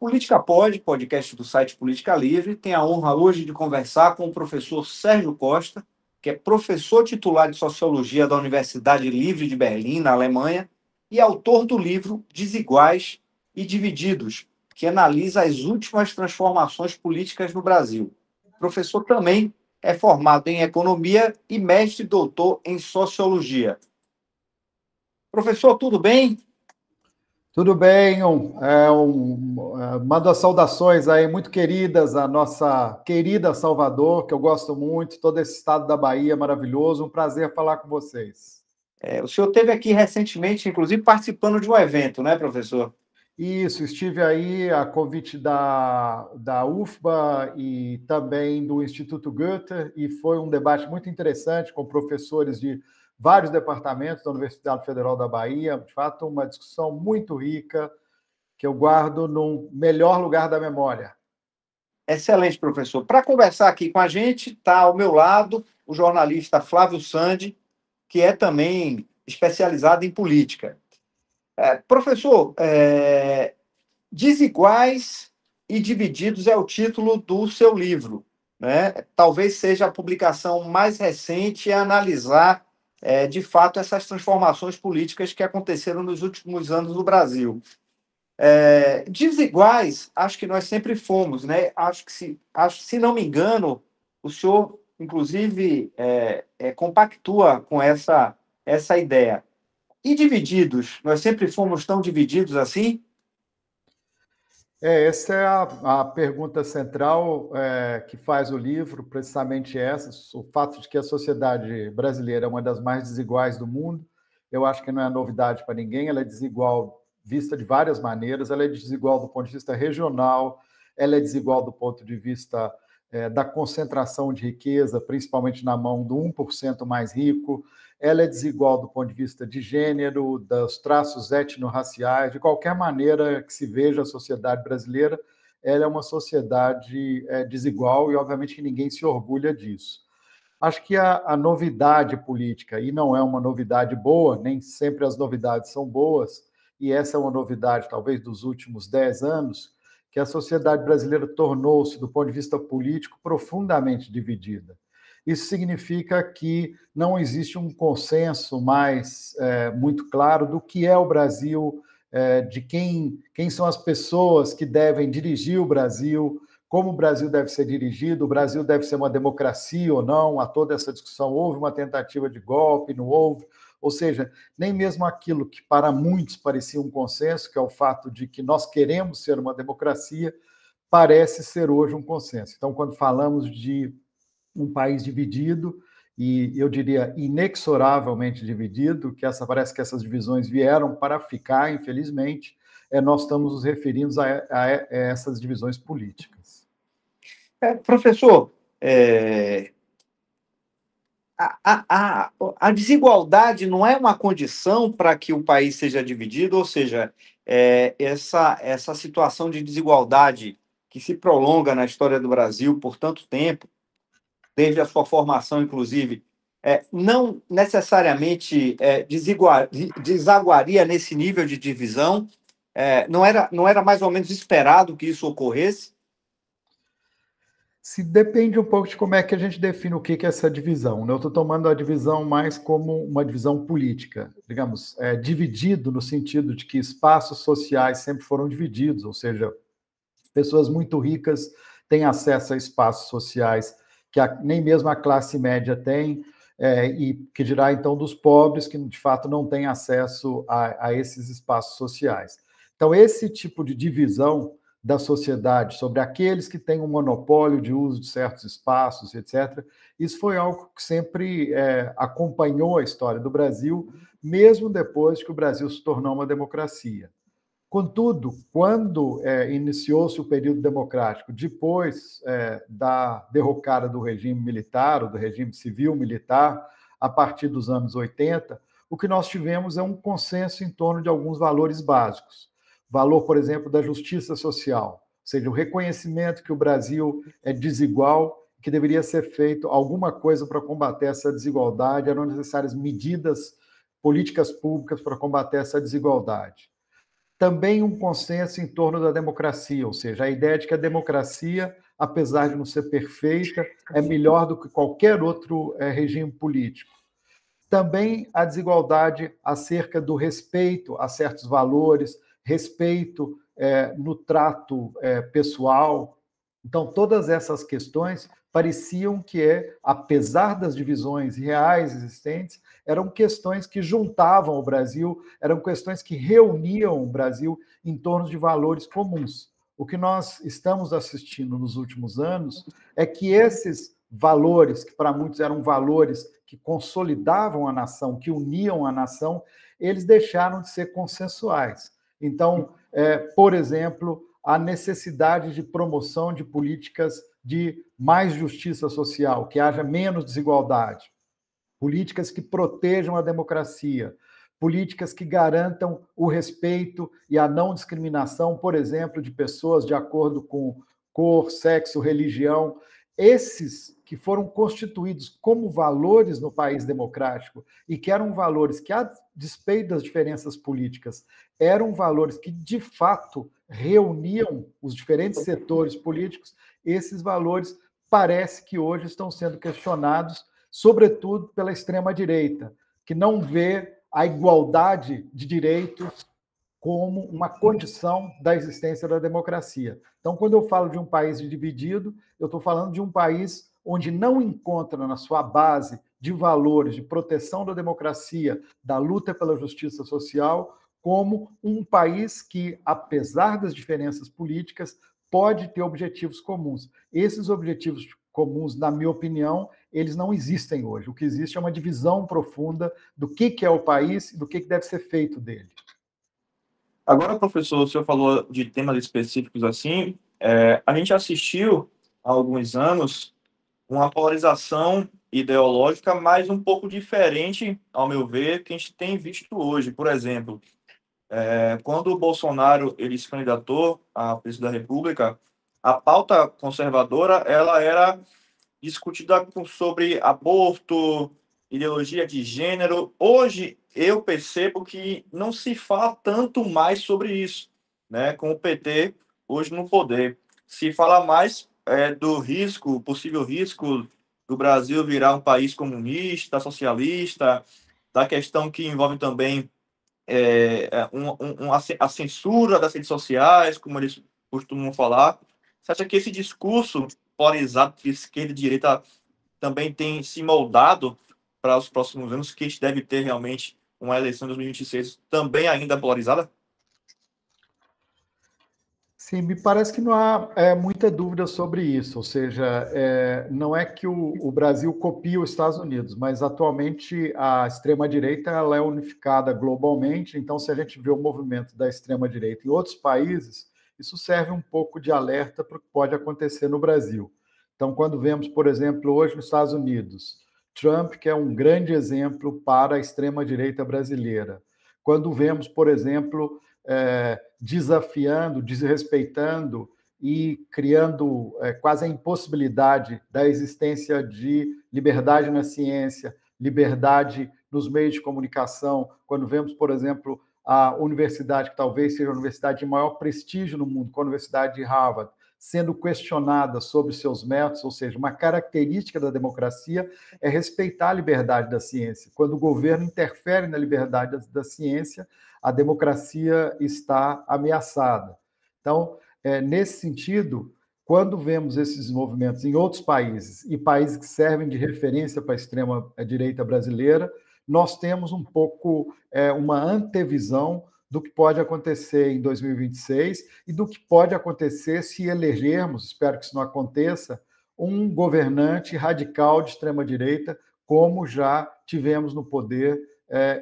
Política Pod, podcast do site Política Livre, tem a honra hoje de conversar com o professor Sérgio Costa, que é professor titular de Sociologia da Universidade Livre de Berlim, na Alemanha, e autor do livro Desiguais e Divididos, que analisa as últimas transformações políticas no Brasil. O professor também é formado em Economia e mestre e doutor em Sociologia. Professor, tudo bem? Tudo bem, mando as saudações aí muito queridas à nossa querida Salvador, que eu gosto muito, todo esse estado da Bahia maravilhoso, um prazer falar com vocês. O senhor esteve aqui recentemente, inclusive, participando de um evento, né, professor? Isso, estive aí a convite da UFBA e também do Instituto Goethe, e foi um debate muito interessante com professores de vários departamentos da Universidade Federal da Bahia, de fato, uma discussão muito rica, que eu guardo no melhor lugar da memória. Excelente, professor. Para conversar aqui com a gente, está ao meu lado o jornalista Flávio Sandi, que é também especializado em política. Professor, Desiguais e Divididos é o título do seu livro, né? Talvez seja a publicação mais recente a analisar, de fato, essas transformações políticas que aconteceram nos últimos anos no Brasil. Desiguais, acho que nós sempre fomos, né? Acho que, se não me engano, o senhor, inclusive, compactua com essa ideia. E divididos, nós sempre fomos tão divididos assim? Essa é a pergunta central que faz o livro, precisamente essa, o fato de que a sociedade brasileira é uma das mais desiguais do mundo. Eu acho que não é novidade para ninguém, ela é desigual vista de várias maneiras, ela é desigual do ponto de vista regional, ela é desigual do ponto de vista da concentração de riqueza, principalmente na mão do 1% mais rico, ela é desigual do ponto de vista de gênero, dos traços étnico-raciais, de qualquer maneira que se veja a sociedade brasileira, ela é uma sociedade desigual e, obviamente, que ninguém se orgulha disso. Acho que a novidade política, e não é uma novidade boa, nem sempre as novidades são boas, e essa é uma novidade, talvez, dos últimos 10 anos, que a sociedade brasileira tornou-se, do ponto de vista político, profundamente dividida. Isso significa que não existe um consenso mais muito claro do que é o Brasil, de quem são as pessoas que devem dirigir o Brasil, como o Brasil deve ser dirigido, o Brasil deve ser uma democracia ou não, há toda essa discussão, houve uma tentativa de golpe, não houve, ou seja, nem mesmo aquilo que para muitos parecia um consenso, que é o fato de que nós queremos ser uma democracia, parece ser hoje um consenso. Então, quando falamos de um país dividido, e eu diria inexoravelmente dividido, parece que essas divisões vieram para ficar, infelizmente, nós estamos nos referindo a essas divisões políticas. Professor, a desigualdade não é uma condição para que o país seja dividido, ou seja, essa situação de desigualdade que se prolonga na história do Brasil por tanto tempo, desde a sua formação, inclusive, não necessariamente desaguaria nesse nível de divisão? Não era mais ou menos esperado que isso ocorresse? Se depende um pouco de como é que a gente define o que é essa divisão. Eu estou tomando a divisão mais como uma divisão política, digamos, dividido no sentido de que espaços sociais sempre foram divididos, ou seja, pessoas muito ricas têm acesso a espaços sociais que nem mesmo a classe média tem, e que dirá, então, dos pobres que, de fato, não têm acesso a esses espaços sociais. Então, esse tipo de divisão da sociedade sobre aqueles que têm um monopólio de uso de certos espaços, etc., isso foi algo que sempre acompanhou a história do Brasil, mesmo depois que o Brasil se tornou uma democracia. Contudo, quando iniciou-se o período democrático, depois da derrocada do regime militar, ou do regime civil-militar, a partir dos anos 80, o que nós tivemos é um consenso em torno de alguns valores básicos. Valor, por exemplo, da justiça social, ou seja, o reconhecimento que o Brasil é desigual, que deveria ser feito alguma coisa para combater essa desigualdade, eram necessárias medidas, políticas públicas para combater essa desigualdade. também um consenso em torno da democracia, ou seja, a ideia de que a democracia, apesar de não ser perfeita, é melhor do que qualquer outro regime político. Também a desigualdade acerca do respeito a certos valores, respeito no trato pessoal. Então, todas essas questões pareciam que, apesar das divisões reais existentes, eram questões que juntavam o Brasil, eram questões que reuniam o Brasil em torno de valores comuns. O que nós estamos assistindo nos últimos anos é que esses valores, que para muitos eram valores que consolidavam a nação, que uniam a nação, eles deixaram de ser consensuais. Então, por exemplo, a necessidade de promoção de políticas de mais justiça social, que haja menos desigualdade, políticas que protejam a democracia, políticas que garantam o respeito e a não discriminação, por exemplo, de pessoas de acordo com cor, sexo, religião. Esses que foram constituídos como valores no país democrático e que eram valores que, a despeito das diferenças políticas, eram valores que, de fato, reuniam os diferentes setores políticos, esses valores parece que hoje estão sendo questionados, sobretudo pela extrema-direita, que não vê a igualdade de direitos como uma condição da existência da democracia. Então, quando eu falo de um país dividido, eu estou falando de um país onde não encontra na sua base de valores de proteção da democracia, da luta pela justiça social, como um país que, apesar das diferenças políticas, pode ter objetivos comuns. Esses objetivos comuns, na minha opinião, eles não existem hoje. O que existe é uma divisão profunda do que é o país e do que deve ser feito dele. Agora, professor, o senhor falou de temas específicos assim. A gente assistiu há alguns anos uma polarização ideológica, mas um pouco diferente, ao meu ver, que a gente tem visto hoje. Por exemplo, quando o Bolsonaro ele se candidatou à presidência da República, a pauta conservadora ela era discutida sobre aborto, ideologia de gênero. Hoje eu percebo que não se fala tanto mais sobre isso, né? Com o PT hoje no poder, se fala mais do risco, possível risco do Brasil virar um país comunista, socialista, da questão que envolve também a censura das redes sociais, como eles costumam falar. Você acha que esse discurso polarizado de esquerda e direita também tem se moldado para os próximos anos, que a gente deve ter realmente uma eleição de 2026 também ainda polarizada? Sim, me parece que não há muita dúvida sobre isso, ou seja, não é que o Brasil copia os Estados Unidos, mas atualmente a extrema-direita ela é unificada globalmente, então se a gente vê o movimento da extrema-direita em outros países, isso serve um pouco de alerta para o que pode acontecer no Brasil. Então, quando vemos, por exemplo, hoje nos Estados Unidos, Trump, que é um grande exemplo para a extrema-direita brasileira, quando vemos, por exemplo, desafiando, desrespeitando e criando quase a impossibilidade da existência de liberdade na ciência, liberdade nos meios de comunicação, quando vemos, por exemplo, a universidade, que talvez seja a universidade de maior prestígio no mundo, com a Universidade de Harvard, sendo questionada sobre seus métodos, ou seja, uma característica da democracia é respeitar a liberdade da ciência. Quando o governo interfere na liberdade da ciência, a democracia está ameaçada. Então, nesse sentido, quando vemos esses movimentos em outros países e países que servem de referência para a extrema-direita brasileira, nós temos um pouco uma antevisão do que pode acontecer em 2026 e do que pode acontecer se elegermos, espero que isso não aconteça, um governante radical de extrema-direita, como já tivemos no poder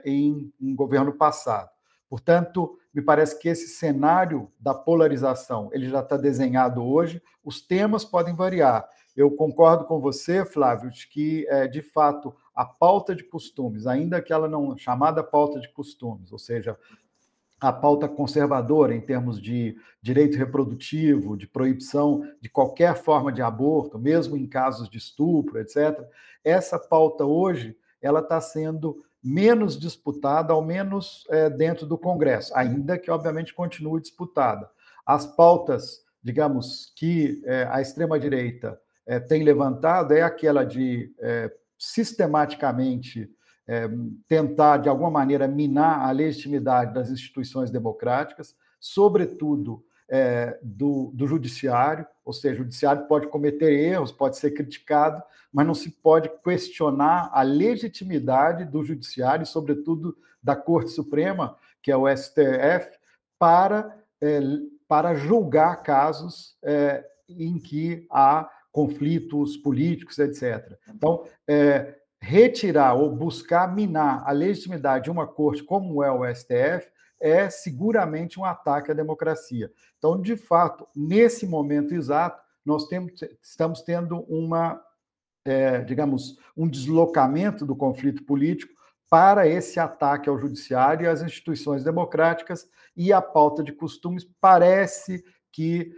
em um governo passado. Portanto, me parece que esse cenário da polarização ele já está desenhado hoje, os temas podem variar. Eu concordo com você, Flávio, de que, de fato, a pauta de costumes, ainda que ela não chamada pauta de costumes, ou seja, a pauta conservadora em termos de direito reprodutivo, de proibição de qualquer forma de aborto, mesmo em casos de estupro, etc., essa pauta hoje ela está sendo menos disputada, ao menos dentro do Congresso, ainda que, obviamente, continue disputada. As pautas, digamos, que a extrema-direita tem levantado é aquela de sistematicamente tentar, de alguma maneira, minar a legitimidade das instituições democráticas, sobretudo do judiciário, ou seja, o judiciário pode cometer erros, pode ser criticado, mas não se pode questionar a legitimidade do judiciário, sobretudo da Corte Suprema, que é o STF, para julgar casos em que há conflitos políticos, etc. Então, retirar ou buscar minar a legitimidade de uma corte como é o STF é seguramente um ataque à democracia. Então, de fato, nesse momento exato, nós estamos tendo digamos, um deslocamento do conflito político para esse ataque ao judiciário e às instituições democráticas, e a pauta de costumes parece que,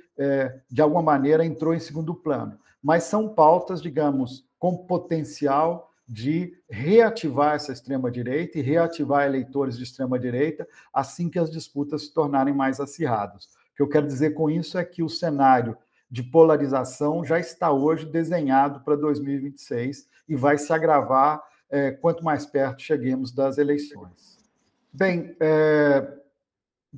de alguma maneira, entrou em segundo plano. Mas são pautas, digamos, com potencial de reativar essa extrema-direita e reativar eleitores de extrema-direita assim que as disputas se tornarem mais acirradas. O que eu quero dizer com isso é que o cenário de polarização já está hoje desenhado para 2026 e vai se agravar quanto mais perto cheguemos das eleições. Bem,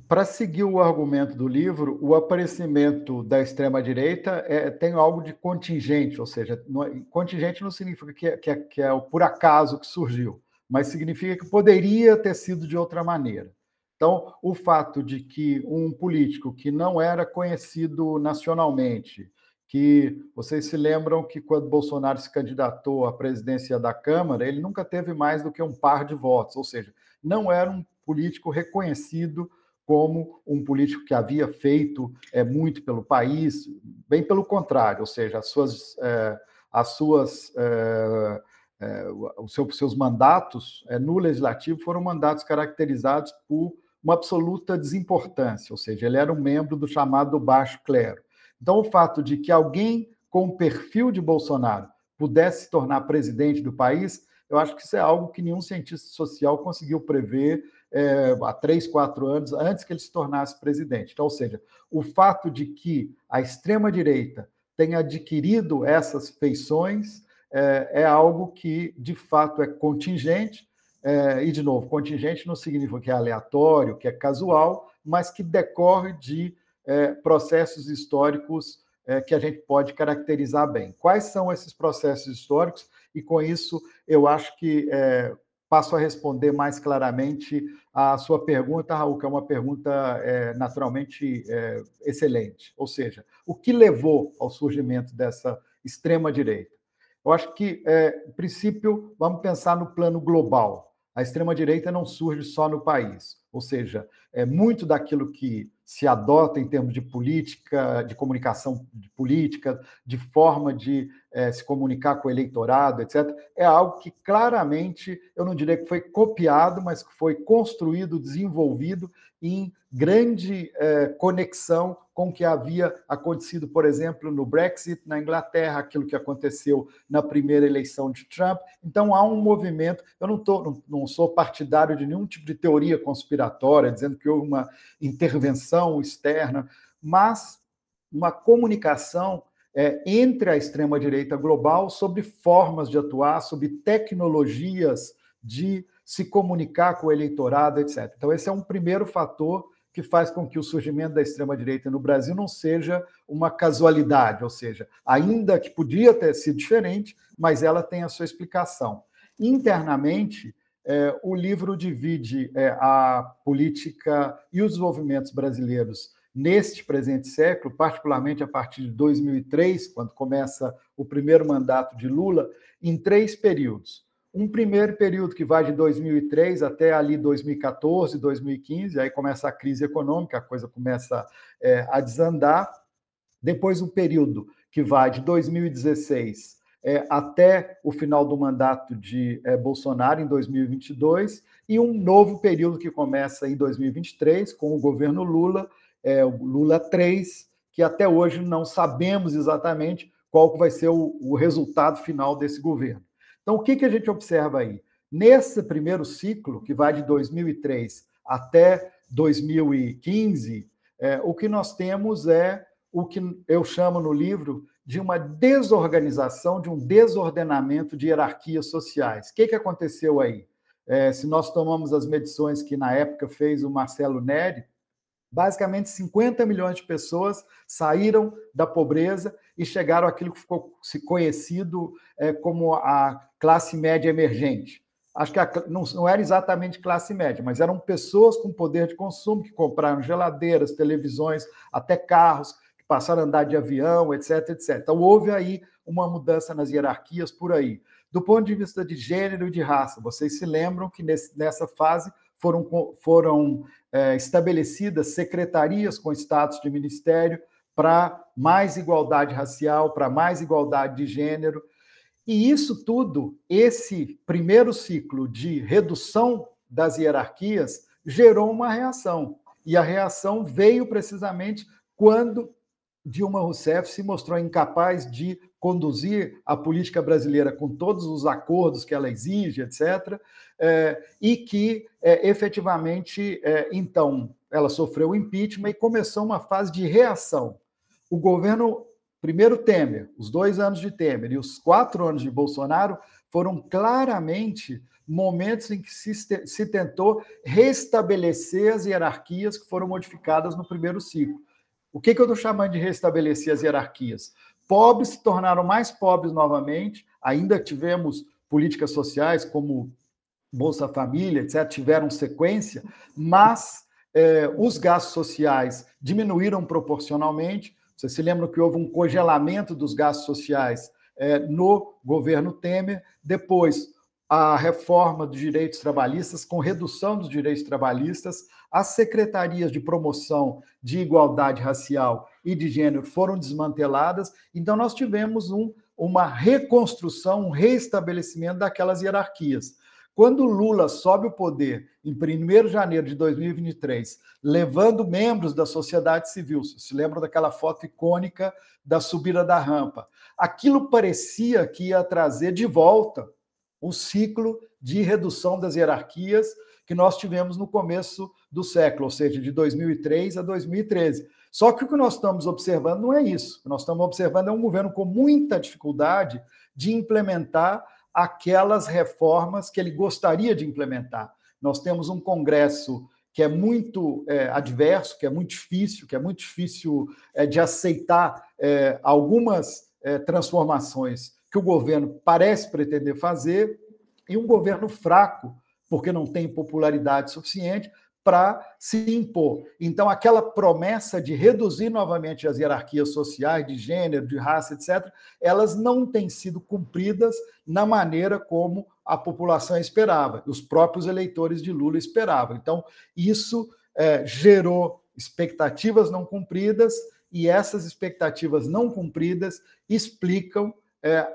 para seguir o argumento do livro, o aparecimento da extrema-direita tem algo de contingente, ou seja, contingente não significa que é o por acaso que surgiu, mas significa que poderia ter sido de outra maneira. Então, o fato de que um político que não era conhecido nacionalmente, que vocês se lembram que quando Bolsonaro se candidatou à presidência da Câmara, ele nunca teve mais do que um par de votos, ou seja, não era um político reconhecido como um político que havia feito muito pelo país, bem pelo contrário, ou seja, os seus mandatos no Legislativo foram mandatos caracterizados por uma absoluta desimportância, ou seja, ele era um membro do chamado baixo clero. Então, o fato de que alguém com o perfil de Bolsonaro pudesse se tornar presidente do país, eu acho que isso é algo que nenhum cientista social conseguiu prever há 3, 4 anos, antes que ele se tornasse presidente. Então, ou seja, o fato de que a extrema-direita tenha adquirido essas feições é algo que, de fato, é contingente, e, de novo, contingente não significa que é aleatório, que é casual, mas que decorre de processos históricos que a gente pode caracterizar bem. Quais são esses processos históricos? E, com isso, eu acho que passo a responder mais claramente a sua pergunta, Raul, que é uma pergunta naturalmente excelente. Ou seja, o que levou ao surgimento dessa extrema-direita? Eu acho que, em princípio, vamos pensar no plano global. A extrema-direita não surge só no país, ou seja, muito daquilo que se adota em termos de política, de comunicação de política, de forma de se comunicar com o eleitorado, etc., é algo que claramente, eu não diria que foi copiado, mas que foi construído, desenvolvido em grande conexão com o que havia acontecido, por exemplo, no Brexit, na Inglaterra, aquilo que aconteceu na primeira eleição de Trump. Então, há um movimento. Eu não sou partidário de nenhum tipo de teoria conspiratória, dizendo que houve uma intervenção externa, mas uma comunicação entre a extrema-direita global sobre formas de atuar, sobre tecnologias de se comunicar com o eleitorado, etc. Então, esse é um primeiro fator que faz com que o surgimento da extrema-direita no Brasil não seja uma casualidade, ou seja, ainda que podia ter sido diferente, mas ela tem a sua explicação. Internamente, o livro divide a política e os desenvolvimentos brasileiros neste presente século, particularmente a partir de 2003, quando começa o primeiro mandato de Lula, em 3 períodos. Um primeiro período que vai de 2003 até ali 2014, 2015, aí começa a crise econômica, a coisa começa a desandar. Depois um período que vai de 2016 até o final do mandato de Bolsonaro, em 2022, e um novo período que começa em 2023, com o governo Lula, o Lula 3, que até hoje não sabemos exatamente qual vai ser o resultado final desse governo. Então, o que a gente observa aí? Nesse primeiro ciclo, que vai de 2003 até 2015, o que nós temos é o que eu chamo no livro de uma desorganização, de um desordenamento de hierarquias sociais. O que aconteceu aí? Se nós tomamos as medições que na época fez o Marcelo Neri, basicamente 50 milhões de pessoas saíram da pobreza e chegaram àquilo que ficou se conhecido como a classe média emergente. Acho que não era exatamente classe média, mas eram pessoas com poder de consumo que compraram geladeiras, televisões, até carros, que passaram a andar de avião, etc, etc. Então, houve aí uma mudança nas hierarquias por aí. Do ponto de vista de gênero e de raça, vocês se lembram que nessa fase foram estabelecidas secretarias com status de ministério para mais igualdade racial, para mais igualdade de gênero. E isso tudo, esse primeiro ciclo de redução das hierarquias, gerou uma reação. E a reação veio precisamente quando Dilma Rousseff se mostrou incapaz de conduzir a política brasileira com todos os acordos que ela exige, etc., e que, efetivamente, então, ela sofreu o impeachment e começou uma fase de reação. O governo, primeiro Temer, os 2 anos de Temer e os 4 anos de Bolsonaro foram claramente momentos em que se tentou restabelecer as hierarquias que foram modificadas no primeiro ciclo. O que eu estou chamando de restabelecer as hierarquias? Pobres se tornaram mais pobres novamente, ainda tivemos políticas sociais como Bolsa Família, etc., tiveram sequência, mas os gastos sociais diminuíram proporcionalmente. Vocês se lembram que houve um congelamento dos gastos sociais no governo Temer, depois a reforma dos direitos trabalhistas, com redução dos direitos trabalhistas, as secretarias de promoção de igualdade racial e de gênero foram desmanteladas, então nós tivemos uma reconstrução, um reestabelecimento daquelas hierarquias. Quando Lula sobe o poder em 1º de janeiro de 2023, levando membros da sociedade civil, se lembram daquela foto icônica da subida da rampa, aquilo parecia que ia trazer de volta o ciclo de redução das hierarquias que nós tivemos no começo do século, ou seja, de 2003 a 2013. Só que o que nós estamos observando não é isso. O que nós estamos observando é um governo com muita dificuldade de implementar aquelas reformas que ele gostaria de implementar. Nós temos um Congresso que é muito adverso, que é muito difícil de aceitar algumas transformações que o governo parece pretender fazer, e um governo fraco, porque não tem popularidade suficiente para se impor. Então, aquela promessa de reduzir novamente as hierarquias sociais, de gênero, de raça, etc., elas não têm sido cumpridas na maneira como a população esperava, os próprios eleitores de Lula esperavam. Então, isso gerou expectativas não cumpridas, e essas expectativas não cumpridas explicam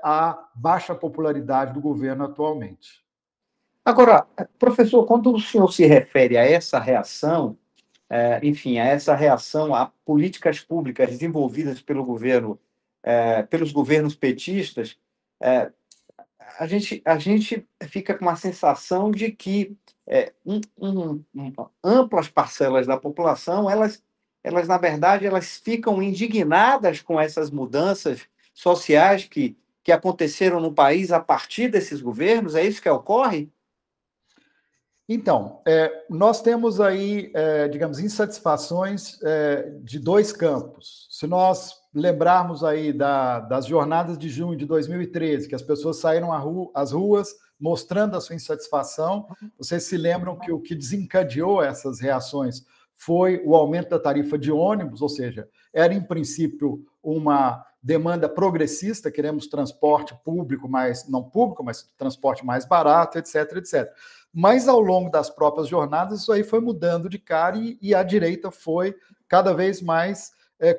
a baixa popularidade do governo atualmente. Agora, professor, quando o senhor se refere a essa reação, enfim, a essa reação a políticas públicas desenvolvidas pelo governo, pelos governos petistas, a gente fica com uma sensação de que amplas parcelas da população, elas, na verdade, elas ficam indignadas com essas mudanças sociais que aconteceram no país a partir desses governos. É isso que ocorre? Então, nós temos aí, digamos, insatisfações de 2 campos. Se nós lembrarmos aí das jornadas de junho de 2013, que as pessoas saíram às ruas mostrando a sua insatisfação, vocês se lembram que o que desencadeou essas reações foi o aumento da tarifa de ônibus, ou seja, era, em princípio, uma demanda progressista, queremos transporte público, mas não público, mas transporte mais barato, etc, etc. Mas, ao longo das próprias jornadas, isso aí foi mudando de cara e a direita foi cada vez mais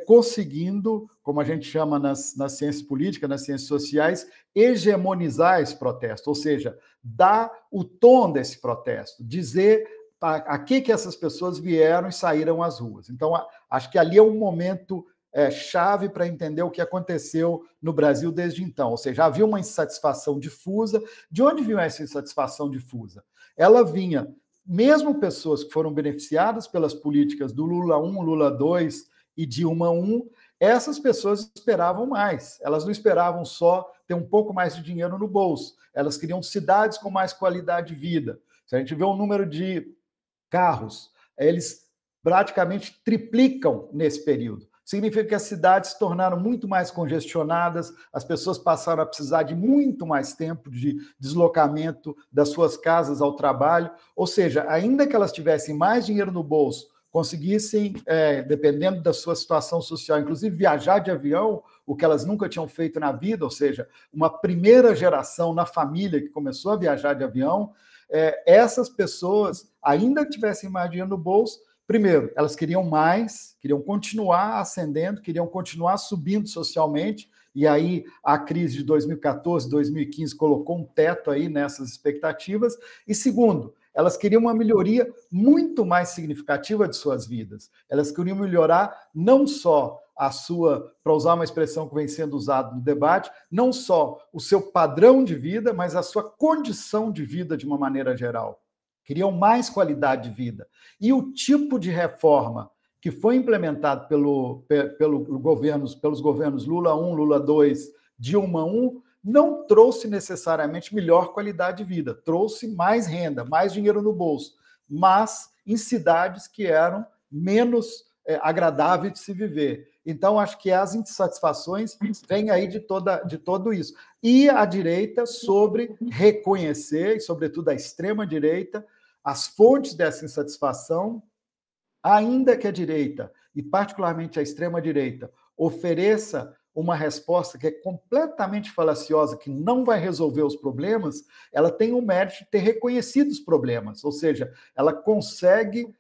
conseguindo, como a gente chama nas ciências políticas, nas ciências sociais, hegemonizar esse protesto, ou seja, dar o tom desse protesto, dizer a que essas pessoas vieram e saíram às ruas. Então, acho que ali é um momento chave para entender o que aconteceu no Brasil desde então. Ou seja, havia uma insatisfação difusa. De onde vinha essa insatisfação difusa? Ela vinha, mesmo pessoas que foram beneficiadas pelas políticas do Lula 1, Lula 2 e Dilma 1, essas pessoas esperavam mais. Elas não esperavam só ter um pouco mais de dinheiro no bolso. Elas queriam cidades com mais qualidade de vida. Se a gente vê o número de carros, eles praticamente triplicam nesse período. Significa que as cidades se tornaram muito mais congestionadas, as pessoas passaram a precisar de muito mais tempo de deslocamento das suas casas ao trabalho, ou seja, ainda que elas tivessem mais dinheiro no bolso, conseguissem, dependendo da sua situação social, inclusive viajar de avião, o que elas nunca tinham feito na vida, ou seja, uma primeira geração na família que começou a viajar de avião, essas pessoas, ainda que tivessem mais dinheiro no bolso, primeiro, elas queriam mais, queriam continuar ascendendo, queriam continuar subindo socialmente, e aí a crise de 2014, 2015 colocou um teto aí nessas expectativas. E segundo, elas queriam uma melhoria muito mais significativa de suas vidas. Elas queriam melhorar não só a sua, para usar uma expressão que vem sendo usada no debate, não só o seu padrão de vida, mas a sua condição de vida de uma maneira geral. Queriam mais qualidade de vida. E o tipo de reforma que foi implementado pelos governos Lula 1, Lula 2, Dilma 1, não trouxe necessariamente melhor qualidade de vida, trouxe mais renda, mais dinheiro no bolso, mas em cidades que eram menos agradáveis de se viver. Então, acho que as insatisfações vêm aí de todo isso. E a direita sobre reconhecer, e sobretudo a extrema-direita, as fontes dessa insatisfação, ainda que a direita, e particularmente a extrema-direita, ofereça uma resposta que é completamente falaciosa, que não vai resolver os problemas, ela tem o mérito de ter reconhecido os problemas, ou seja, ela consegue,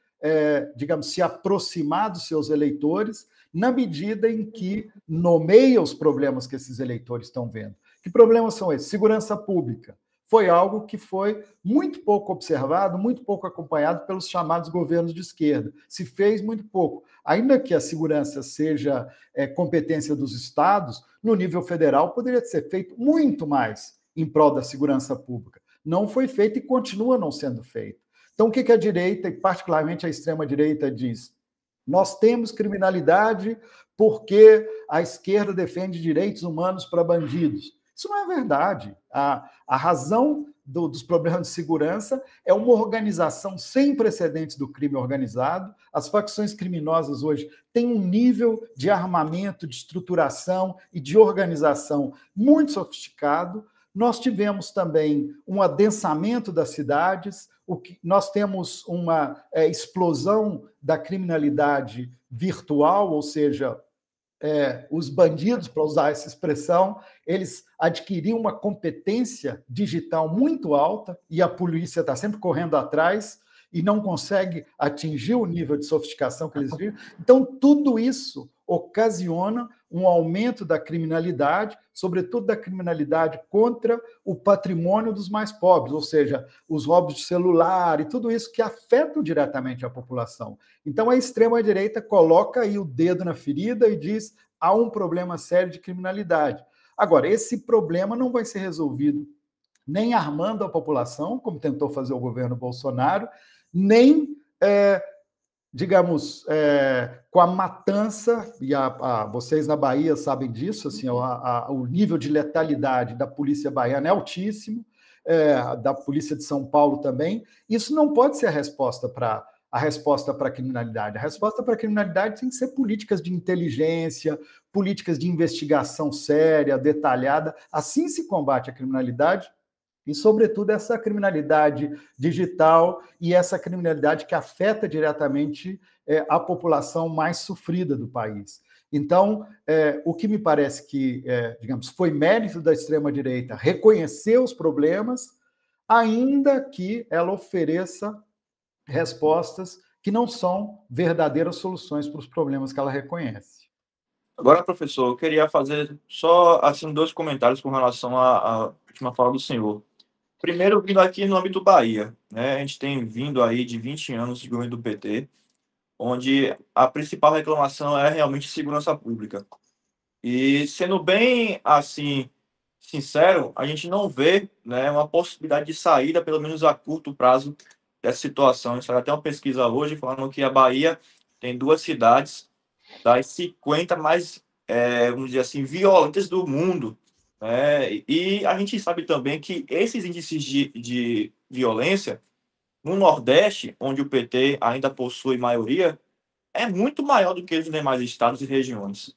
digamos, se aproximar dos seus eleitores na medida em que nomeia os problemas que esses eleitores estão vendo. Que problemas são esses? Segurança pública. Foi algo que foi muito pouco observado, muito pouco acompanhado pelos chamados governos de esquerda. Se fez muito pouco. Ainda que a segurança seja competência dos estados, no nível federal poderia ser feito muito mais em prol da segurança pública. Não foi feito e continua não sendo feito. Então, o que a direita, e particularmente a extrema-direita, diz? Nós temos criminalidade porque a esquerda defende direitos humanos para bandidos. Isso não é verdade. A razão dos problemas de segurança é uma organização sem precedentes do crime organizado. As facções criminosas hoje têm um nível de armamento, de estruturação e de organização muito sofisticado. Nós tivemos também um adensamento das cidades, nós temos uma explosão da criminalidade virtual, ou seja, os bandidos, para usar essa expressão, eles adquiriam uma competência digital muito alta e a polícia está sempre correndo atrás e não consegue atingir o nível de sofisticação que eles viram. Então, tudo isso ocasiona um aumento da criminalidade, sobretudo da criminalidade contra o patrimônio dos mais pobres, ou seja, os roubos de celular e tudo isso que afetam diretamente a população. Então, a extrema-direita coloca aí o dedo na ferida e diz: há um problema sério de criminalidade. Agora, esse problema não vai ser resolvido nem armando a população, como tentou fazer o governo Bolsonaro, nem digamos, com a matança, e vocês na Bahia sabem disso, assim, o nível de letalidade da polícia baiana é altíssimo, da polícia de São Paulo também. Isso não pode ser a resposta para a criminalidade. A resposta para a criminalidade tem que ser políticas de inteligência, políticas de investigação séria, detalhada. Assim se combate a criminalidade, e, sobretudo, essa criminalidade digital e essa criminalidade que afeta diretamente a população mais sofrida do país. Então, o que me parece que, digamos, foi mérito da extrema-direita reconhecer os problemas, ainda que ela ofereça respostas que não são verdadeiras soluções para os problemas que ela reconhece. Agora, professor, eu queria fazer só assim, 2 comentários com relação à última fala do senhor. Primeiro, vindo aqui no âmbito Bahia, né? A gente tem vindo aí de 20 anos de governo do PT, onde a principal reclamação é realmente segurança pública. E sendo bem assim sincero, a gente não vê, né, uma possibilidade de saída, pelo menos a curto prazo, dessa situação. A gente saiu até uma pesquisa hoje falando que a Bahia tem 2 cidades das 50 mais, vamos dizer assim, violentas do mundo, né? E a gente sabe também que esses índices de violência no Nordeste, onde o PT ainda possui maioria, é muito maior do que os demais estados e regiões.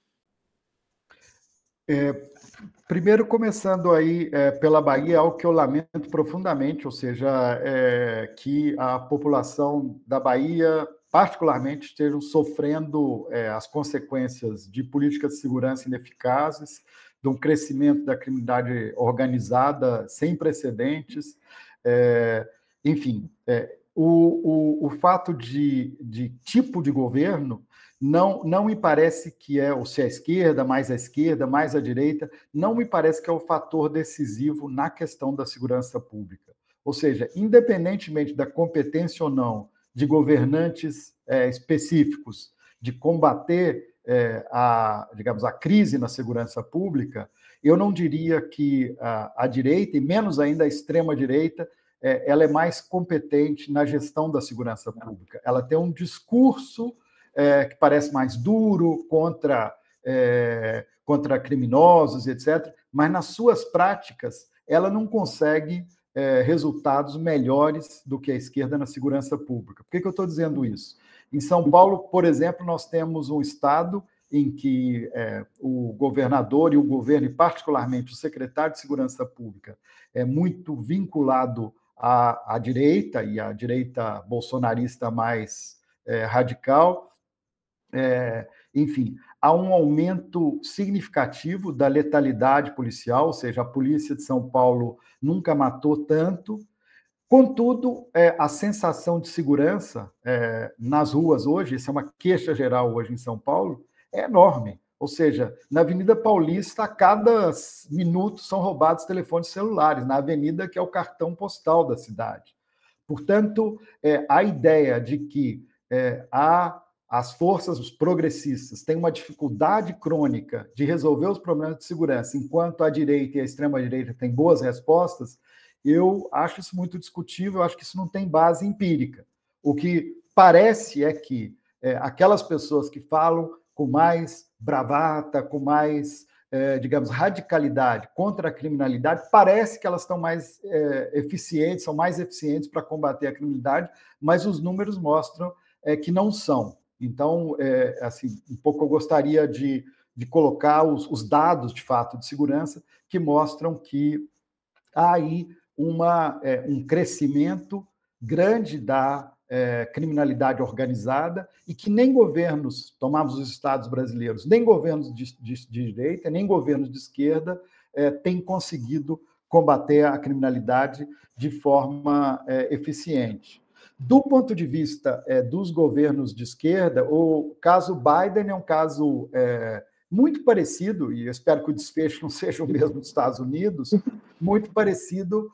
Primeiro, começando aí pela Bahia, algo que eu lamento profundamente, ou seja, que a população da Bahia, particularmente, estejam sofrendo as consequências de políticas de segurança ineficazes, de um crescimento da criminalidade organizada sem precedentes, enfim, o fato de tipo de governo não me parece que ou se a esquerda, mais a direita, não me parece que é o fator decisivo na questão da segurança pública. Ou seja, independentemente da competência ou não de governantes específicos de combater digamos, a crise na segurança pública, eu não diria que a direita, e menos ainda a extrema-direita, ela é mais competente na gestão da segurança pública. Ela tem um discurso que parece mais duro contra criminosos, etc., mas nas suas práticas ela não consegue resultados melhores do que a esquerda na segurança pública. Por que eu estou dizendo isso? Em São Paulo, por exemplo, nós temos um estado em que o governador e o governo, e particularmente o secretário de Segurança Pública, é muito vinculado à direita, e à direita bolsonarista mais radical. Enfim, há um aumento significativo da letalidade policial, ou seja, a polícia de São Paulo nunca matou tanto. Contudo, a sensação de segurança nas ruas hoje, isso é uma queixa geral hoje em São Paulo, é enorme. Ou seja, na Avenida Paulista, a cada minuto são roubados telefones celulares, na avenida que é o cartão postal da cidade. Portanto, a ideia de que as forças progressistas têm uma dificuldade crônica de resolver os problemas de segurança, enquanto a direita e a extrema-direita têm boas respostas, eu acho isso muito discutível, eu acho que isso não tem base empírica. O que parece é que aquelas pessoas que falam com mais bravata, com mais, digamos, radicalidade contra a criminalidade, parece que elas estão mais eficientes, são mais eficientes para combater a criminalidade, mas os números mostram que não são. Então, assim, um pouco eu gostaria de colocar os dados, de fato, de segurança, que mostram que há aí um crescimento grande da criminalidade organizada e que nem governos, tomamos os estados brasileiros, nem governos de direita, nem governos de esquerda têm conseguido combater a criminalidade de forma eficiente. Do ponto de vista dos governos de esquerda, o caso Biden é um caso muito parecido, e eu espero que o desfecho não seja o mesmo dos Estados Unidos, muito parecido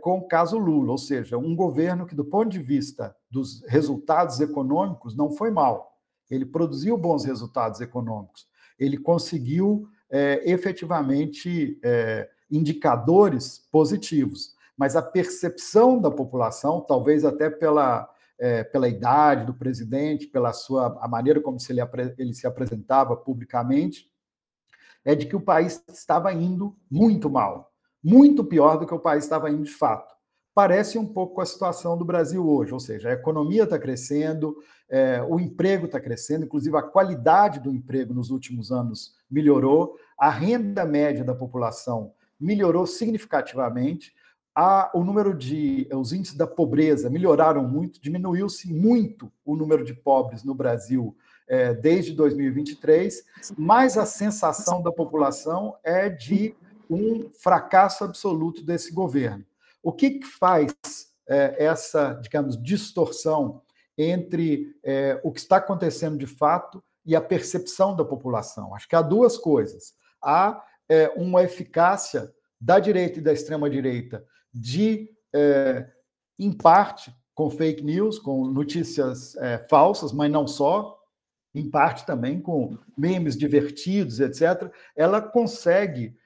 com o caso Lula, ou seja, um governo que, do ponto de vista dos resultados econômicos, não foi mal. Ele produziu bons resultados econômicos. Ele conseguiu, efetivamente, indicadores positivos. Mas a percepção da população, talvez até pela idade do presidente, a maneira como ele se apresentava publicamente, é de que o país estava indo muito mal, muito pior do que o país estava indo de fato. Parece um pouco com a situação do Brasil hoje, ou seja, a economia está crescendo, o emprego está crescendo, inclusive a qualidade do emprego nos últimos anos melhorou, a renda média da população melhorou significativamente, os índices da pobreza melhoraram muito, diminuiu-se muito o número de pobres no Brasil desde 2023, mas a sensação da população é de um fracasso absoluto desse governo. O que faz essa, digamos, distorção entre o que está acontecendo de fato e a percepção da população? Acho que há duas coisas. Há uma eficácia da direita e da extrema-direita em parte, com fake news, com notícias falsas, mas não só, em parte também com memes divertidos, etc., ela consegue,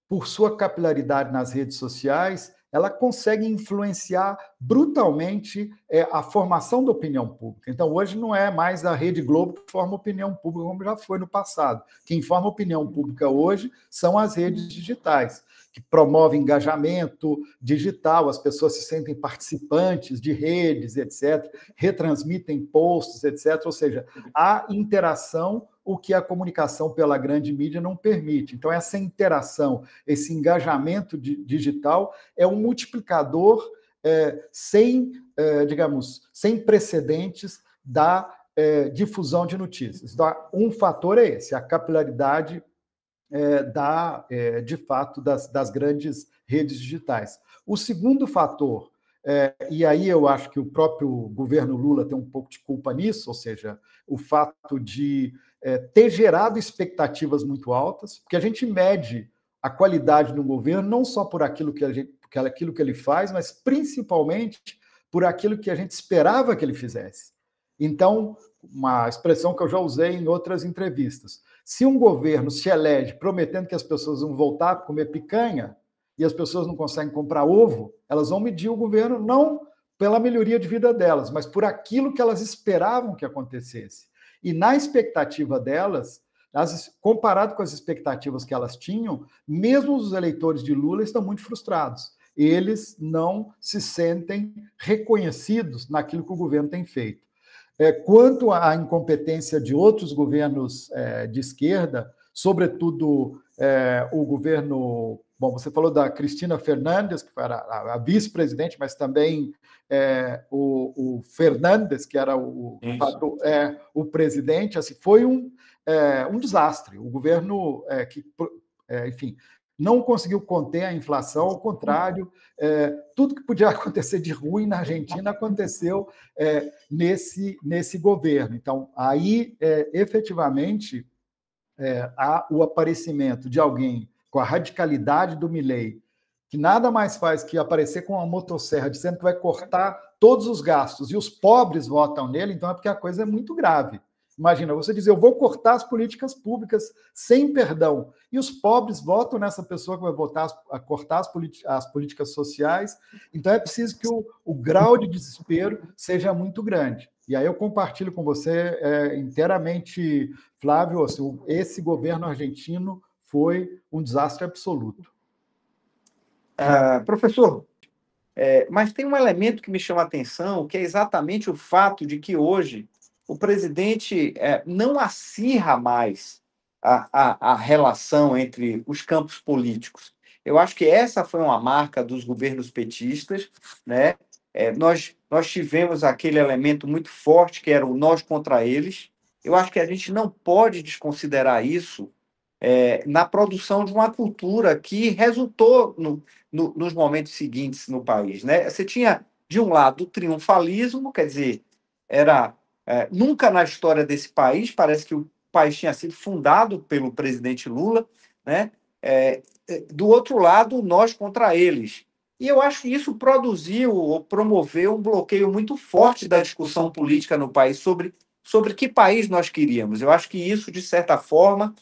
por sua capilaridade nas redes sociais, ela consegue influenciar brutalmente a formação da opinião pública. Então, hoje não é mais a Rede Globo que forma opinião pública, como já foi no passado. Quem forma opinião pública hoje são as redes digitais, que promovem engajamento digital, as pessoas se sentem participantes de redes, etc., retransmitem posts, etc., ou seja, há interação, o que a comunicação pela grande mídia não permite. Então, essa interação, esse engajamento digital é um multiplicador sem precedentes da difusão de notícias. Então, um fator é esse, a capilaridade de fato, das grandes redes digitais. O segundo fator, e aí eu acho que o próprio governo Lula tem um pouco de culpa nisso, ou seja, o fato de ter gerado expectativas muito altas, porque a gente mede a qualidade do governo não só por aquilo que ele faz, mas principalmente por aquilo que a gente esperava que ele fizesse. Então, uma expressão que eu já usei em outras entrevistas, se um governo se elege prometendo que as pessoas vão voltar a comer picanha e as pessoas não conseguem comprar ovo, elas vão medir o governo não pela melhoria de vida delas, mas por aquilo que elas esperavam que acontecesse. E na expectativa delas, comparado com as expectativas que elas tinham, mesmo os eleitores de Lula estão muito frustrados. Eles não se sentem reconhecidos naquilo que o governo tem feito. Quanto à incompetência de outros governos de esquerda, sobretudo o governo... Bom, você falou da Cristina Fernandes, que era a vice-presidente, mas também o Fernandes, que era o presidente, assim, foi um desastre. O governo enfim, não conseguiu conter a inflação, ao contrário, tudo que podia acontecer de ruim na Argentina aconteceu nesse governo. Então, aí, efetivamente, há o aparecimento de alguém com a radicalidade do Milei, que nada mais faz que aparecer com uma motosserra dizendo que vai cortar todos os gastos, e os pobres votam nele, então é porque a coisa é muito grave. Imagina, você dizer, eu vou cortar as políticas públicas sem perdão, e os pobres votam nessa pessoa que vai votar a cortar as políticas sociais, então é preciso que o grau de desespero seja muito grande. E aí eu compartilho com você inteiramente, Flávio, assim, esse governo argentino foi um desastre absoluto. Professor, mas tem um elemento que me chama a atenção, que é exatamente o fato de que hoje o presidente não acirra mais a relação entre os campos políticos. Eu acho que essa foi uma marca dos governos petistas, né? Nós tivemos aquele elemento muito forte, que era o nós contra eles. Eu acho que a gente não pode desconsiderar isso na produção de uma cultura que resultou nos momentos seguintes no país, né? Você tinha, de um lado, o triunfalismo, quer dizer, nunca na história desse país, parece que o país tinha sido fundado pelo presidente Lula, né? Do outro lado, nós contra eles. E eu acho que isso produziu ou promoveu um bloqueio muito forte da discussão política no país sobre que país nós queríamos. Eu acho que isso, de certa forma,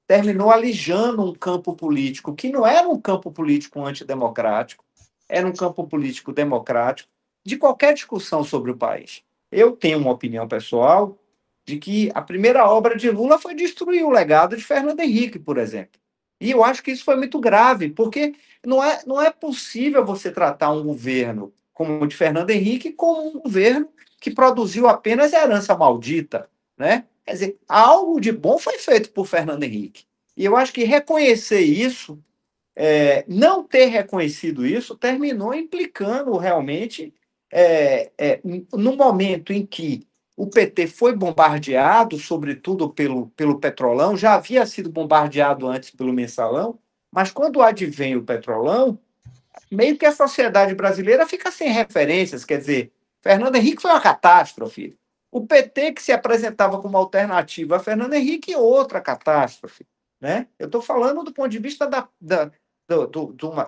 terminou alijando um campo político que não era um campo político antidemocrático, era um campo político democrático de qualquer discussão sobre o país. Eu tenho uma opinião pessoal de que a primeira obra de Lula foi destruir o legado de Fernando Henrique, por exemplo. E eu acho que isso foi muito grave, porque não é possível você tratar um governo como o de Fernando Henrique como um governo que produziu apenas herança maldita, né? Quer dizer, algo de bom foi feito por Fernando Henrique. E eu acho que reconhecer isso, não ter reconhecido isso, terminou implicando realmente no momento em que o PT foi bombardeado, sobretudo pelo Petrolão, já havia sido bombardeado antes pelo Mensalão, mas quando advém o Petrolão, meio que a sociedade brasileira fica sem referências, quer dizer, Fernando Henrique foi uma catástrofe. O PT, que se apresentava como alternativa a Fernando Henrique, outra catástrofe. Né? Eu estou falando do ponto de vista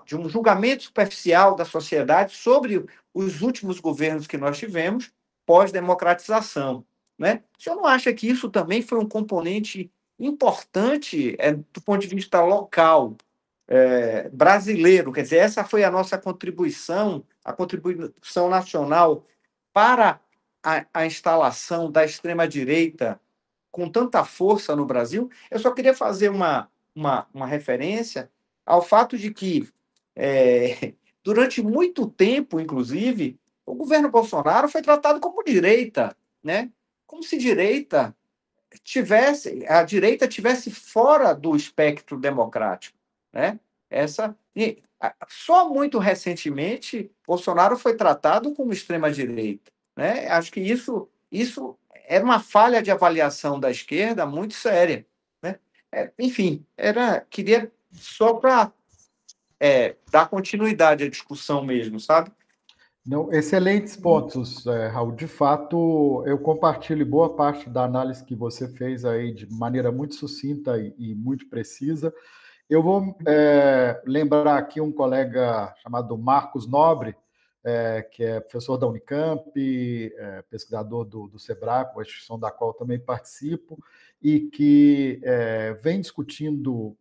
de um julgamento superficial da sociedade sobre os últimos governos que nós tivemos pós-democratização, né? O senhor não acha que isso também foi um componente importante do ponto de vista local, brasileiro? Quer dizer, essa foi a nossa contribuição, a contribuição nacional para a instalação da extrema-direita com tanta força no Brasil. Eu só queria fazer uma referência ao fato de que, durante muito tempo, inclusive, o governo Bolsonaro foi tratado como direita, né? Como se a direita tivesse fora do espectro democrático, né? Só muito recentemente, Bolsonaro foi tratado como extrema-direita, né? Acho que isso era uma falha de avaliação da esquerda muito séria, né? Enfim, queria só para dar continuidade à discussão mesmo, sabe? Não, excelentes pontos, Raul. De fato, eu compartilho boa parte da análise que você fez aí de maneira muito sucinta e muito precisa. Eu vou lembrar aqui um colega chamado Marcos Nobre, que é professor da Unicamp, pesquisador do SEBRAE, uma instituição da qual também participo, e que vem discutindo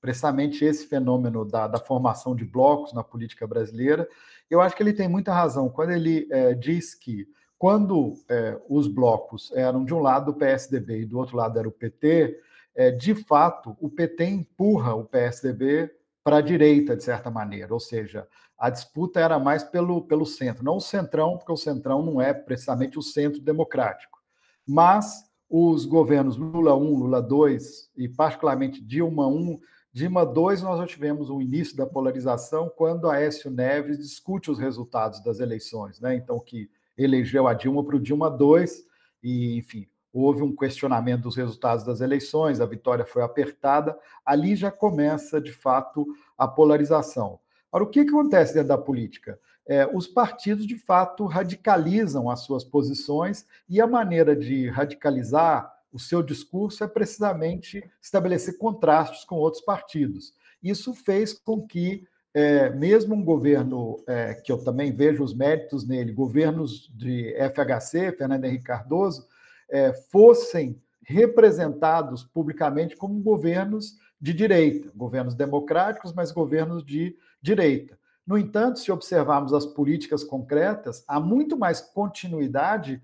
precisamente esse fenômeno da formação de blocos na política brasileira. Eu acho que ele tem muita razão quando ele diz que, quando os blocos eram de um lado o PSDB e do outro lado era o PT, de fato, o PT empurra o PSDB para a direita, de certa maneira, ou seja, a disputa era mais pelo centro, não o centrão, porque o centrão não é precisamente o centro democrático, mas os governos Lula 1, Lula 2 e particularmente Dilma 1, Dilma 2, nós já tivemos o início da polarização quando Aécio Neves discute os resultados das eleições, né? Então, que elegeu a Dilma para o Dilma 2, e, enfim, houve um questionamento dos resultados das eleições, a vitória foi apertada, ali já começa, de fato, a polarização. Agora, o que acontece dentro da política? Os partidos, de fato, radicalizam as suas posições e a maneira de radicalizar o seu discurso é precisamente estabelecer contrastes com outros partidos. Isso fez com que, mesmo um governo, que eu também vejo os méritos nele, governos de FHC, Fernando Henrique Cardoso, fossem representados publicamente como governos de direita, governos democráticos, mas governos de direita. No entanto, se observarmos as políticas concretas, há muito mais continuidade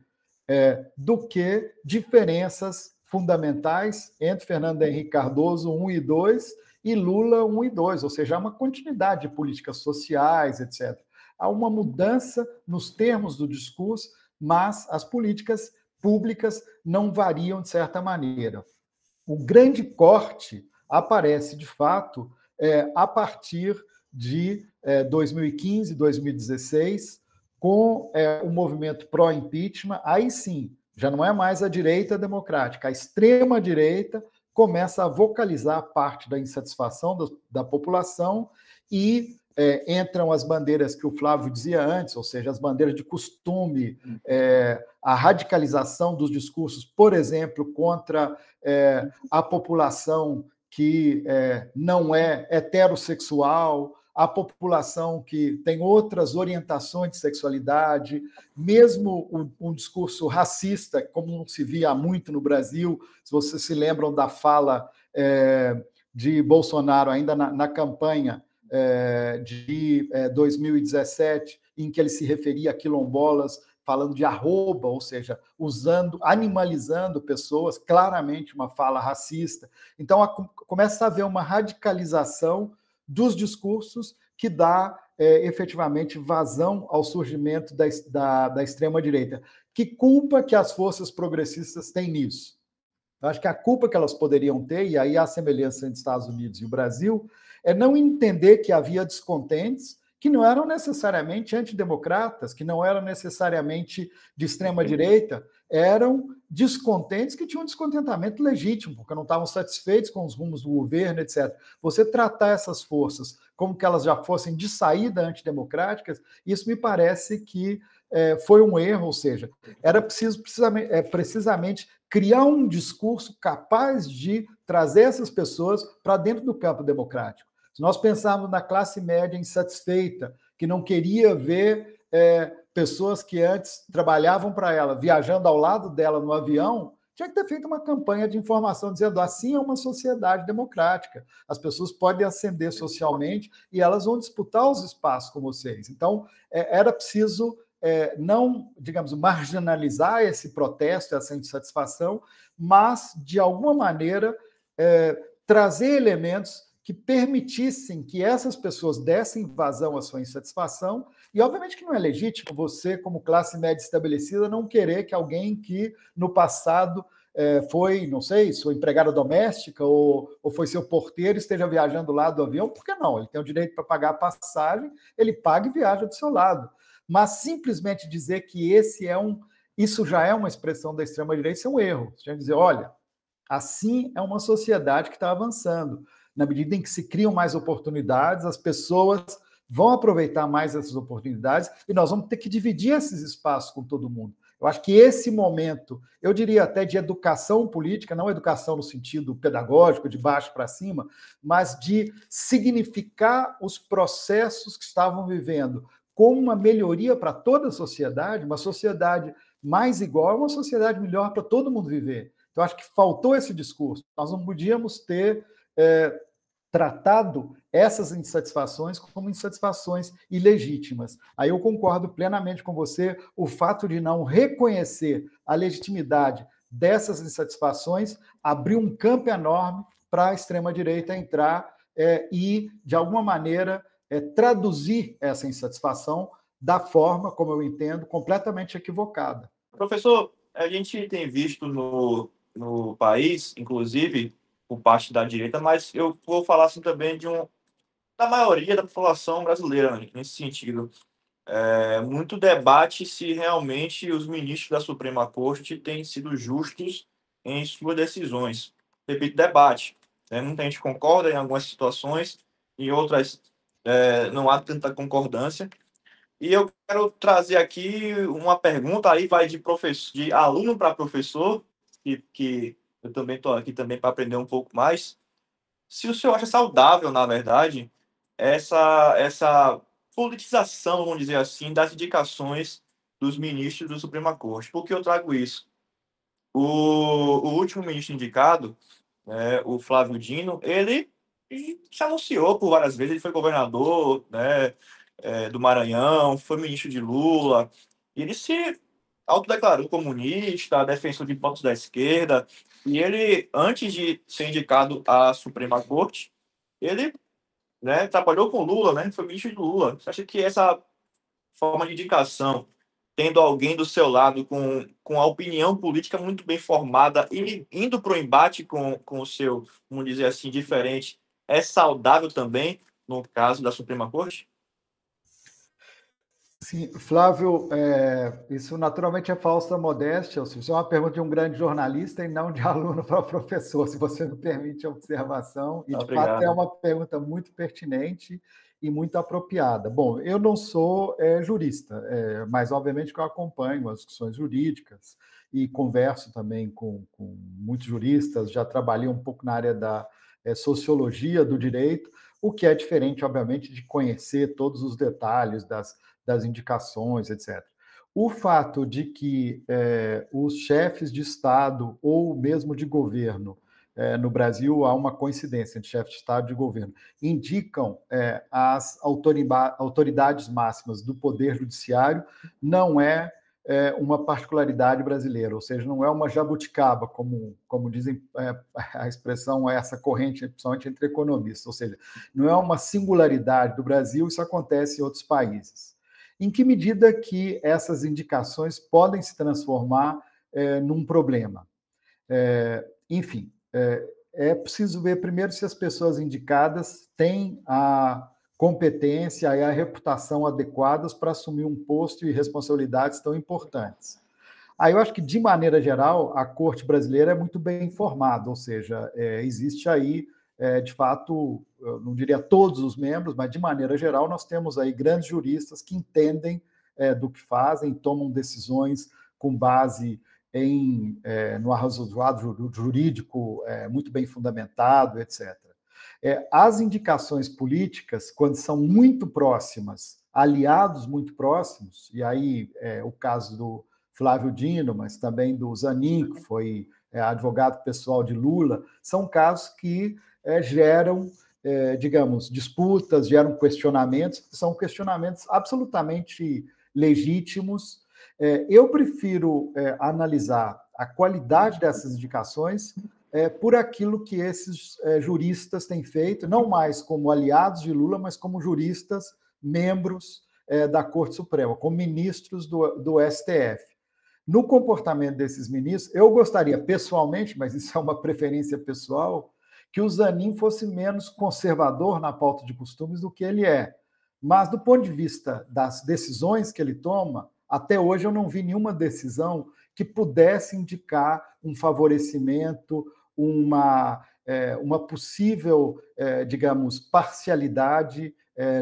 do que diferenças fundamentais entre Fernando Henrique Cardoso 1 e 2 e Lula 1 e 2, ou seja, há uma continuidade de políticas sociais, etc. Há uma mudança nos termos do discurso, mas as políticas públicas não variam de certa maneira. O grande corte aparece, de fato, a partir de 2015, 2016, com o movimento pró-impeachment. Aí sim, já não é mais a direita democrática, a extrema-direita começa a vocalizar parte da insatisfação da população e entram as bandeiras que o Flávio dizia antes, ou seja, as bandeiras de costume, a radicalização dos discursos, por exemplo, contra a população que não é heterossexual, a população que tem outras orientações de sexualidade, mesmo um discurso racista, como não se via há muito no Brasil. Se vocês se lembram da fala de Bolsonaro ainda na campanha de 2017, em que ele se referia a quilombolas, falando de arroba, ou seja, animalizando pessoas, claramente uma fala racista. Então, começa a haver uma radicalização dos discursos que dá efetivamente vazão ao surgimento da extrema-direita. Que culpa que as forças progressistas têm nisso? Eu acho que a culpa que elas poderiam ter, e aí há semelhança entre Estados Unidos e o Brasil, é não entender que havia descontentes que não eram necessariamente antidemocratas, que não eram necessariamente de extrema-direita, eram descontentes que tinham um descontentamento legítimo, porque não estavam satisfeitos com os rumos do governo, etc. Você tratar essas forças como que elas já fossem de saída antidemocráticas, isso me parece que foi um erro, ou seja, era preciso precisamente criar um discurso capaz de trazer essas pessoas para dentro do campo democrático. Se nós pensarmos na classe média insatisfeita, que não queria ver pessoas que antes trabalhavam para ela, viajando ao lado dela no avião, tinha que ter feito uma campanha de informação dizendo assim é uma sociedade democrática. As pessoas podem ascender socialmente e elas vão disputar os espaços com vocês. Então, era preciso não, digamos, marginalizar esse protesto, essa insatisfação, mas, de alguma maneira, trazer elementos que permitissem que essas pessoas dessem vazão à sua insatisfação, e obviamente que não é legítimo você, como classe média estabelecida, não querer que alguém que no passado foi, não sei, sua empregada doméstica ou foi seu porteiro esteja viajando lá do avião, por que não? Ele tem o direito para pagar a passagem, ele paga e viaja do seu lado. Mas simplesmente dizer que isso já é uma expressão da extrema-direita, isso é um erro. Você tem que dizer, olha, assim é uma sociedade que está avançando. Na medida em que se criam mais oportunidades, as pessoas vão aproveitar mais essas oportunidades e nós vamos ter que dividir esses espaços com todo mundo. Eu acho que esse momento, eu diria até de educação política, não educação no sentido pedagógico, de baixo para cima, mas de significar os processos que estavam vivendo como uma melhoria para toda a sociedade, uma sociedade mais igual, uma sociedade melhor para todo mundo viver. Então, acho que faltou esse discurso. Nós não podíamos ter tratado essas insatisfações como insatisfações ilegítimas. Aí eu concordo plenamente com você, o fato de não reconhecer a legitimidade dessas insatisfações abriu um campo enorme para a extrema-direita entrar e, de alguma maneira, traduzir essa insatisfação da forma, como eu entendo, completamente equivocada. Professor, a gente tem visto no país, inclusive, por parte da direita, mas eu vou falar assim também da maioria da população brasileira, né, nesse sentido. Muito debate se realmente os ministros da Suprema Corte têm sido justos em suas decisões. Repito, debate. Muita gente concorda em algumas situações, em outras não há tanta concordância. E eu quero trazer aqui uma pergunta, aí vai de aluno para professor, que eu também estou aqui também para aprender um pouco mais. Se o senhor acha saudável, na verdade, essa politização, vamos dizer assim, das indicações dos ministros do Suprema Corte. Por que eu trago isso? O último ministro indicado, o Flávio Dino, ele se anunciou por várias vezes, ele foi governador, né, do Maranhão, foi ministro de Lula, e ele se autodeclarou comunista, defensor de pontos da esquerda, e ele, antes de ser indicado à Suprema Corte, ele, né, trabalhou com Lula, né, foi ministro de Lula. Você acha que essa forma de indicação, tendo alguém do seu lado com a opinião política muito bem formada e indo para o embate com o seu, vamos dizer assim, diferente, é saudável também no caso da Suprema Corte? Sim, Flávio, isso naturalmente é falsa modéstia. Isso é uma pergunta de um grande jornalista e não de aluno para professor, se você me permite a observação. E, de fato, é uma pergunta muito pertinente e muito apropriada. Bom, eu não sou jurista, mas, obviamente, que eu acompanho as discussões jurídicas e converso também com muitos juristas, já trabalhei um pouco na área da sociologia do direito, o que é diferente, obviamente, de conhecer todos os detalhes das indicações, etc. O fato de que os chefes de Estado ou mesmo de governo, no Brasil há uma coincidência entre chefe de Estado e de governo, indicam as autoridades máximas do Poder Judiciário, não é uma particularidade brasileira, ou seja, não é uma jabuticaba, como dizem, a expressão é essa corrente, principalmente entre economistas, ou seja, não é uma singularidade do Brasil, isso acontece em outros países. Em que medida que essas indicações podem se transformar num problema? Enfim, é preciso ver primeiro se as pessoas indicadas têm a competência e a reputação adequadas para assumir um posto e responsabilidades tão importantes. Aí eu acho que, de maneira geral, a Corte brasileira é muito bem informada, ou seja, existe aí, de fato, eu não diria todos os membros, mas, de maneira geral, nós temos aí grandes juristas que entendem do que fazem, tomam decisões com base no arrazoado jurídico muito bem fundamentado, etc. As indicações políticas, quando são muito próximas, aliados muito próximos, e aí o caso do Flávio Dino, mas também do Zanin, que foi advogado pessoal de Lula, são casos que geram, digamos, disputas, geram questionamentos, são questionamentos absolutamente legítimos. Eu prefiro analisar a qualidade dessas indicações por aquilo que esses juristas têm feito, não mais como aliados de Lula, mas como juristas, membros da Corte Suprema, como ministros do STF. No comportamento desses ministros, eu gostaria pessoalmente, mas isso é uma preferência pessoal, que o Zanin fosse menos conservador na pauta de costumes do que ele é. Mas, do ponto de vista das decisões que ele toma, até hoje eu não vi nenhuma decisão que pudesse indicar um favorecimento, uma possível, digamos, parcialidade,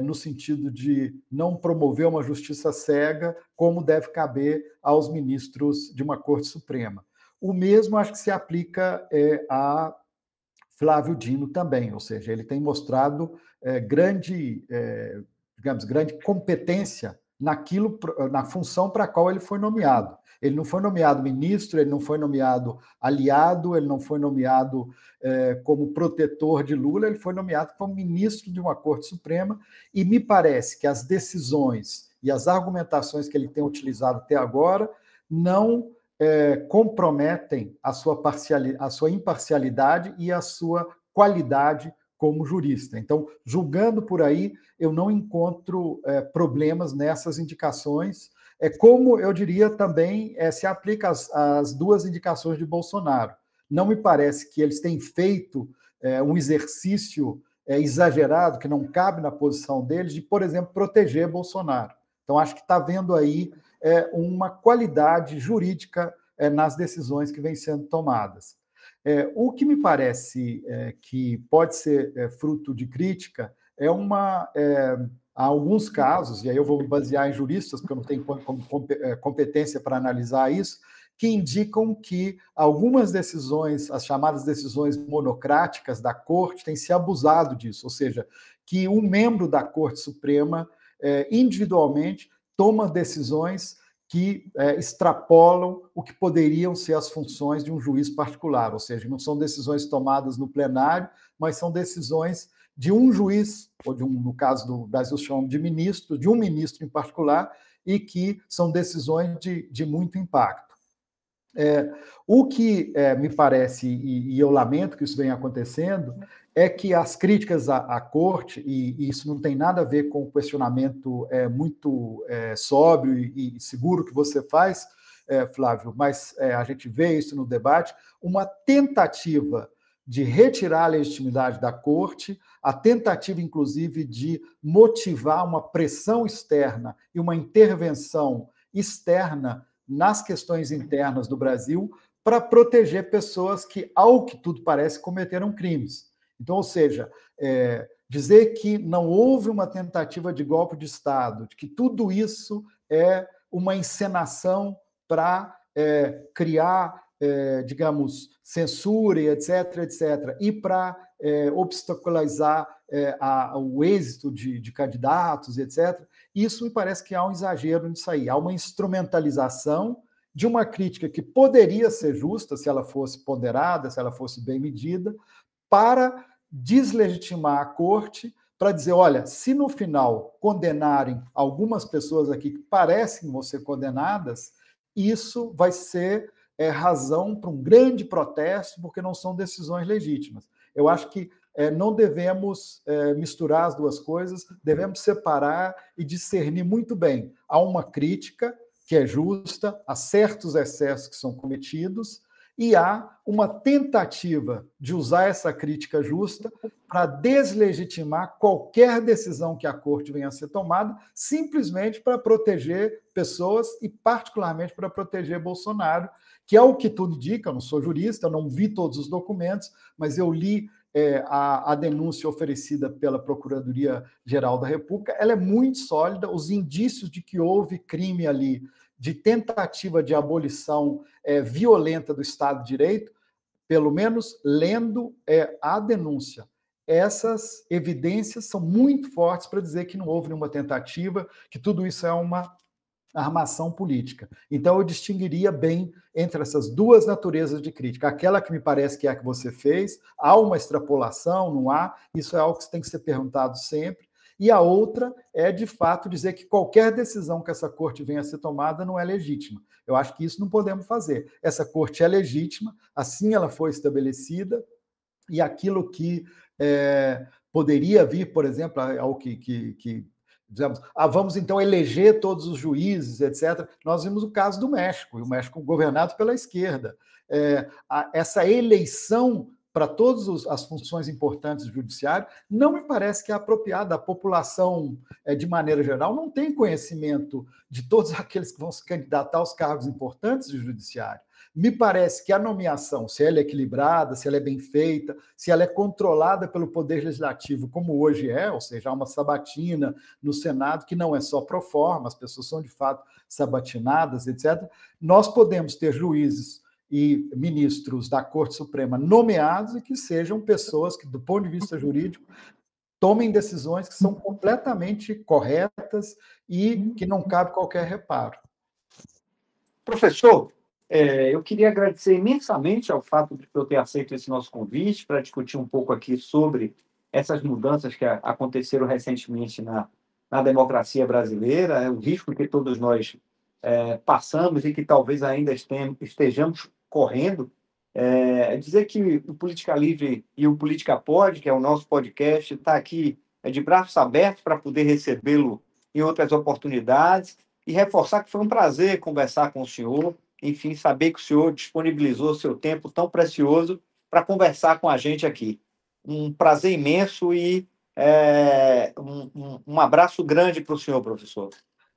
no sentido de não promover uma justiça cega, como deve caber aos ministros de uma Corte Suprema. O mesmo acho que se aplica a Flávio Dino também, ou seja, ele tem mostrado grande competência na função para a qual ele foi nomeado. Ele não foi nomeado ministro, ele não foi nomeado aliado, ele não foi nomeado como protetor de Lula, ele foi nomeado como ministro de uma Corte Suprema, e me parece que as decisões e as argumentações que ele tem utilizado até agora não comprometem a sua imparcialidade e a sua qualidade como jurista. Então, julgando por aí, eu não encontro problemas nessas indicações. Como eu diria também, se aplica às duas indicações de Bolsonaro. Não me parece que eles tenham feito um exercício exagerado, que não cabe na posição deles, de, por exemplo, proteger Bolsonaro. Então, acho que está havendo aí uma qualidade jurídica nas decisões que vêm sendo tomadas. O que me parece que pode ser fruto de crítica há alguns casos, e aí eu vou me basear em juristas, porque eu não tenho competência para analisar isso, que indicam que algumas decisões, as chamadas decisões monocráticas da Corte, têm se abusado disso, ou seja, que um membro da Corte Suprema, individualmente, toma decisões que extrapolam o que poderiam ser as funções de um juiz particular, ou seja, não são decisões tomadas no plenário, mas são decisões de um juiz, ou no caso do Brasil chamamos de ministro, de um ministro em particular, e que são decisões de muito impacto. O que me parece, e eu lamento que isso venha acontecendo, é que as críticas à Corte, e isso não tem nada a ver com o questionamento muito sóbrio e seguro que você faz, Flávio, mas a gente vê isso no debate, uma tentativa de retirar a legitimidade da Corte, a tentativa, inclusive, de motivar uma pressão externa e uma intervenção externa nas questões internas do Brasil para proteger pessoas que, ao que tudo parece, cometeram crimes. Então, ou seja, dizer que não houve uma tentativa de golpe de Estado, de que tudo isso é uma encenação para criar, digamos, censura, etc., etc., e para obstaculizar o êxito de candidatos, etc., isso me parece que há um exagero nisso aí. Há uma instrumentalização de uma crítica que poderia ser justa se ela fosse ponderada, se ela fosse bem medida, para deslegitimar a Corte, para dizer, olha, se no final condenarem algumas pessoas aqui que parecem vão ser condenadas, isso vai ser razão para um grande protesto, porque não são decisões legítimas. Eu acho que não devemos misturar as duas coisas, devemos separar e discernir muito bem. Há uma crítica que é justa, há certos excessos que são cometidos, e há uma tentativa de usar essa crítica justa para deslegitimar qualquer decisão que a Corte venha a ser tomada, simplesmente para proteger pessoas e, particularmente, para proteger Bolsonaro, que é o que tudo indica. Eu não sou jurista, eu não vi todos os documentos, mas eu li a denúncia oferecida pela Procuradoria-Geral da República. Ela é muito sólida, os indícios de que houve crime ali, de tentativa de abolição violenta do Estado de Direito, pelo menos lendo a denúncia, essas evidências são muito fortes para dizer que não houve nenhuma tentativa, que tudo isso é uma armação política. Então, eu distinguiria bem entre essas duas naturezas de crítica. Aquela que me parece que é a que você fez, há uma extrapolação, não há, isso é algo que tem que ser perguntado sempre. E a outra é, de fato, dizer que qualquer decisão que essa corte venha a ser tomada não é legítima. Eu acho que isso não podemos fazer. Essa corte é legítima, assim ela foi estabelecida, e aquilo que poderia vir, por exemplo, ao que dizemos, vamos então eleger todos os juízes, etc. Nós vimos o caso do México, e o México governado pela esquerda. Essa eleição para todas as funções importantes do judiciário não me parece que é apropriada. A população, de maneira geral, não tem conhecimento de todos aqueles que vão se candidatar aos cargos importantes do judiciário. Me parece que a nomeação, se ela é equilibrada, se ela é bem feita, se ela é controlada pelo Poder Legislativo, como hoje é, ou seja, há uma sabatina no Senado, que não é só pro forma, as pessoas são de fato sabatinadas, etc. Nós podemos ter juízes e ministros da Corte Suprema nomeados e que sejam pessoas que, do ponto de vista jurídico, tomem decisões que são completamente corretas e que não cabe qualquer reparo. Professor, eu queria agradecer imensamente ao fato de eu ter aceito esse nosso convite para discutir um pouco aqui sobre essas mudanças que aconteceram recentemente na democracia brasileira, o risco que todos nós passamos e que talvez ainda estejamos correndo. Dizer que o Política Livre e o Política Pod, que é o nosso podcast, está aqui de braços abertos para poder recebê-lo em outras oportunidades e reforçar que foi um prazer conversar com o senhor, enfim, saber que o senhor disponibilizou seu tempo tão precioso para conversar com a gente aqui. Um prazer imenso e um abraço grande para o senhor, professor.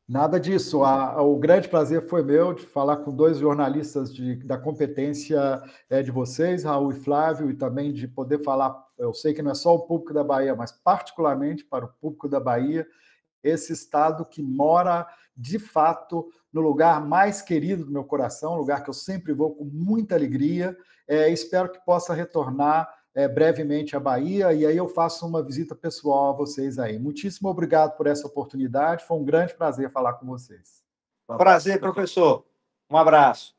Nada disso. O grande prazer foi meu de falar com dois jornalistas da competência de vocês, Raul e Flávio, e também de poder falar, eu sei que não é só o público da Bahia, mas particularmente para o público da Bahia, esse estado que mora, de fato, no lugar mais querido do meu coração, lugar que eu sempre vou com muita alegria. Espero que possa retornar brevemente à Bahia, e aí eu faço uma visita pessoal a vocês aí. Muitíssimo obrigado por essa oportunidade, foi um grande prazer falar com vocês. Prazer, professor. Um abraço.